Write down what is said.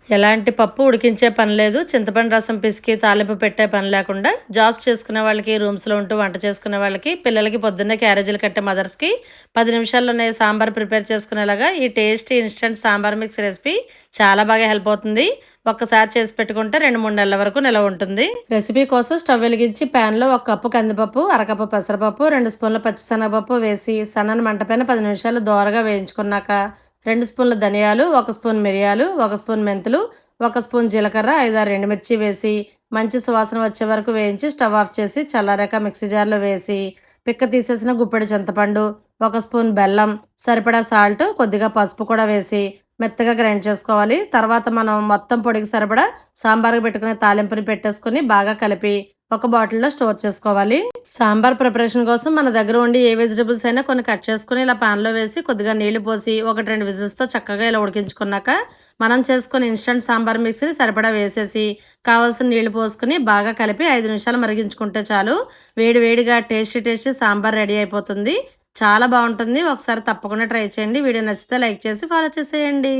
ఎలాంటి పప్పు ఉడికించే పని లేదు. చింతపండు రసం పిసికి తాలింపు పెట్టే పని లేకుండా జాబ్స్ చేసుకునే వాళ్ళకి, రూమ్స్‌లో ఉంటూ వంట చేసుకునే వాళ్ళకి, పిల్లలకి పొద్దున్నే క్యారేజీలు కట్టే మదర్స్‌కి 10 నిమిషాల్లోనే సాంబార్ ప్రిపేర్ చేసుకునేలాగా ఈ tasty instant sambar mix recipe చాలా బాగా హెల్ప్ అవుతుంది. ఒక్కసారి చేసి పెట్టుకుంటే 2, 3 నెలల వరకు నిలవ ఉంటుంది. రెసిపీ కోసం స్టవ్ వెలిగించి ప్యాన్‌లో 1 కప్పు కందిపప్పు, అరకప్పు పెసరపప్పు, 2 స్పూన్ల పచ్చిశనగపప్పు వేసి సన్నని మంట పైన 10 నిమిషాలు దోరగా వేయించుకున్నాక 2 స్పూన్ల ధనియాలు, 1 స్పూన్ మిరియాలు, 1 స్పూన్ మెంతులు, 1 స్పూన్ జీలకర్ర, 5, 6 ఎండుమిర్చి వేసి మంచి సువాసన వచ్చే వరకు వేయించి స్టవ్ ఆఫ్ చేసి చల్లారాక మిక్సీ జార్లో వేసి పిక్క తీసేసిన గుప్పెడు చింతపండు, 1 స్పూన్ బెల్లం, సరిపడా సాల్ట్, కొద్దిగా పసుపు కూడా వేసి మెత్తగా గ్రైండ్ చేసుకోవాలి. తర్వాత మనం మొత్తం పొడికి సరిపడా సాంబార్కి పెట్టుకునే తాలింపుని పెట్టేసుకుని బాగా కలిపి ఒక బాటిల్లో స్టోర్ చేసుకోవాలి. సాంబార్ ప్రిపరేషన్ కోసం మన దగ్గర ఉండి ఏ వెజిటబుల్స్ అయినా కొన్ని కట్ చేసుకుని ఇలా పాన్లో వేసి కొద్దిగా నీళ్లు పోసి 1-2 విజిల్స్తో చక్కగా ఇలా ఉడికించుకున్నాక మనం చేసుకుని ఇన్స్టంట్ సాంబార్ మిక్స్ని సరిపడా వేసేసి కావాల్సిన నీళ్లు పోసుకుని బాగా కలిపి 5 నిమిషాలు మరిగించుకుంటే చాలు. వేడి వేడిగా టేస్టీ సాంబార్ రెడీ అయిపోతుంది. చాలా బాగుంటుంది. ఒకసారి తప్పకుండా ట్రై చేయండి. వీడియో నచ్చితే లైక్ చేసి ఫాలో చేసేయండి.